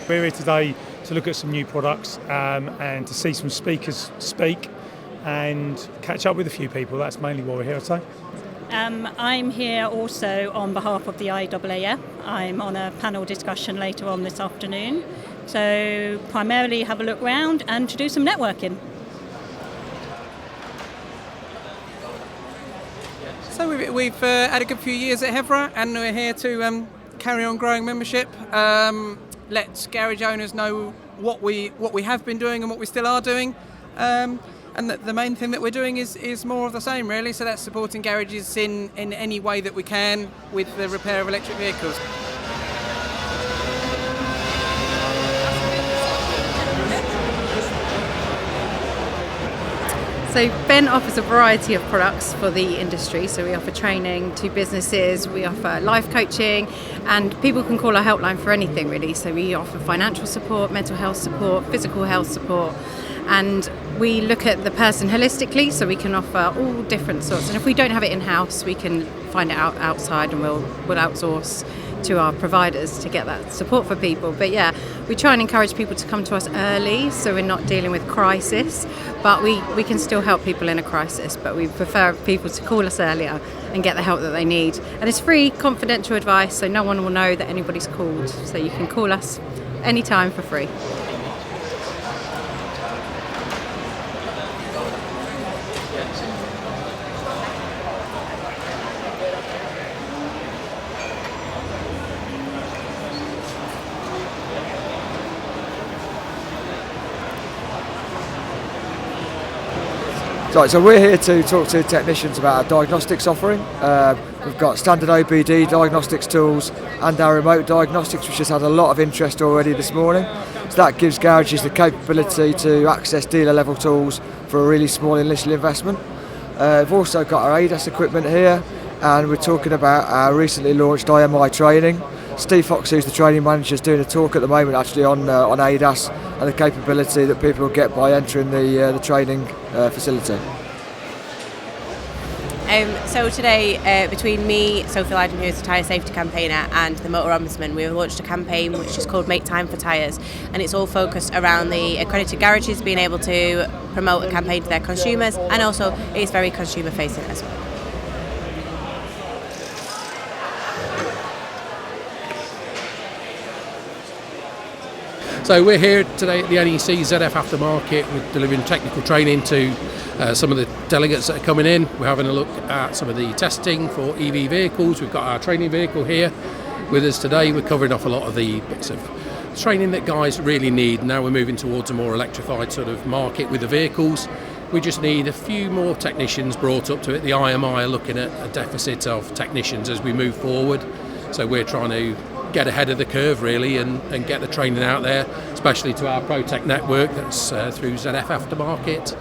We're here today to look at some new products and to see some speakers speak and catch up with a few people. That's mainly why we're here today. I'm here also on behalf of the IAAF. I'm on a panel discussion later on this afternoon. So primarily have a look round and to do some networking. So we've had a good few years at Hevra, and we're here to carry on growing membership. Let garage owners know what we have been doing and what we still are doing. And the main thing that we're doing is more of the same, really. So that's supporting garages in any way that we can with the repair of electric vehicles. So Ben offers a variety of products for the industry. So we offer training to businesses, we offer life coaching, and people can call our helpline for anything really. So we offer financial support, mental health support, physical health support, and we look at the person holistically, so we can offer all different sorts. And if we don't have it in-house, we can find it out outside, and we'll outsource to our providers to get that support for people. But yeah, we try and encourage people to come to us early, so we're not dealing with crisis, but we can still help people in a crisis, but we prefer people to call us earlier and get the help that they need. And it's free, confidential advice, so no one will know that anybody's called, so you can call us anytime for free. Right, so we're here to talk to technicians about our diagnostics offering. We've got standard OBD diagnostics tools and our remote diagnostics, which has had a lot of interest already this morning. So that gives garages the capability to access dealer level tools for a really small initial investment. We've also got our ADAS equipment here, and we're talking about our recently launched IMI training. Steve Fox, who's the training manager, is doing a talk at the moment actually on ADAS and the capability that people will get by entering the training facility. So today, between me, Sophie Lydon, who's the tyre safety campaigner, and the motor ombudsman, we've launched a campaign which is called Make Time for Tyres, and it's all focused around the accredited garages being able to promote a campaign to their consumers, and also it's very consumer facing as well. So we're here today at the NEC ZF Aftermarket. We're delivering technical training to some of the delegates that are coming in. We're having a look at some of the testing for EV vehicles. We've got our training vehicle here with us today. We're covering off a lot of the bits of training that guys really need. Now we're moving towards a more electrified sort of market with the vehicles. We just need a few more technicians brought up to it. The IMI are looking at a deficit of technicians as we move forward. So we're trying to get ahead of the curve really and get the training out there, especially to our ProTech network that's through ZF Aftermarket.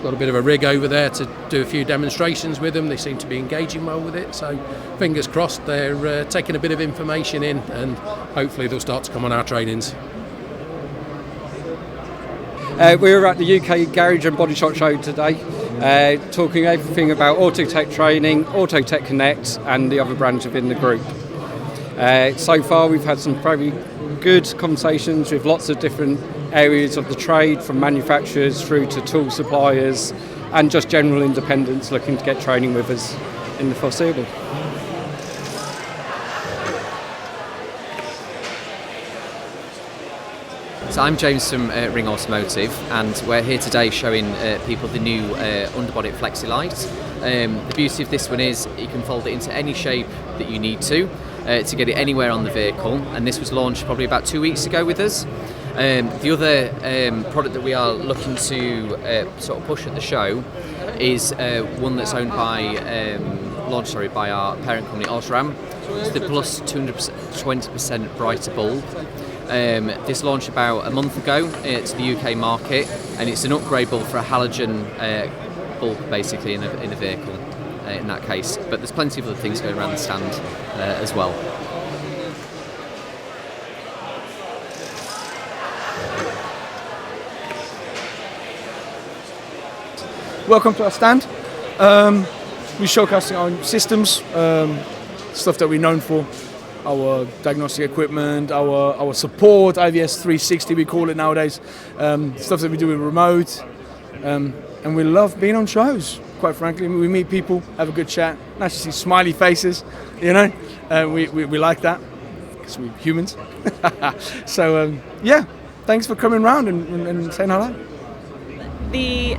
Got a bit of a rig over there to do a few demonstrations with them. They seem to be engaging well with it, so fingers crossed they're taking a bit of information in, and hopefully they'll start to come on our trainings. We're at the UK Garage and Bodyshop show today, talking everything about Autotech training, Autotech Connect, and the other brands within the group. So far we've had some very good conversations with lots of different areas of the trade, from manufacturers through to tool suppliers and just general independents looking to get training with us in the foreseeable. So I'm James from Ring Automotive, and we're here today showing people the new underbody Flexi Light. The beauty of this one is you can fold it into any shape that you need to get it anywhere on the vehicle, and this was launched probably about 2 weeks ago with us. The other product that we are looking to sort of push at the show is one that's owned by by our parent company Osram. It's the Plus 220% brighter bulb. This launched about a month ago to the UK market, and it's an upgrade bulb for a halogen bulb basically in a vehicle in that case, but there's plenty of other things going around the stand as well. Welcome to our stand. We're showcasing our systems, stuff that we're known for, our diagnostic equipment, our support, IVS 360 we call it nowadays, stuff that we do with remote, and we love being on shows. Quite frankly, we meet people, have a good chat, nice to see smiley faces, you know. We like that because we're humans. So yeah, thanks for coming round and saying hello. The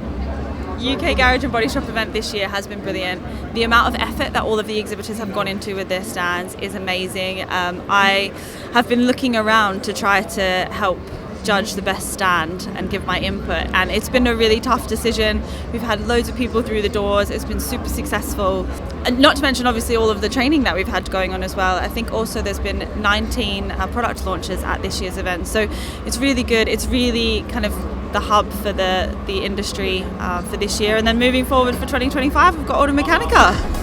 UK Garage and Bodyshop event this year has been brilliant. The amount of effort that all of the exhibitors have gone into with their stands is amazing. I have been looking around to try to help judge the best stand and give my input, and it's been a really tough decision. We've had loads of people through the doors. It's been super successful, and not to mention obviously all of the training that we've had going on as well. I think also there's been 19 product launches at this year's event, so it's really good. It's really kind of the hub for the industry for this year, and then moving forward for 2025 we've got Automechanica.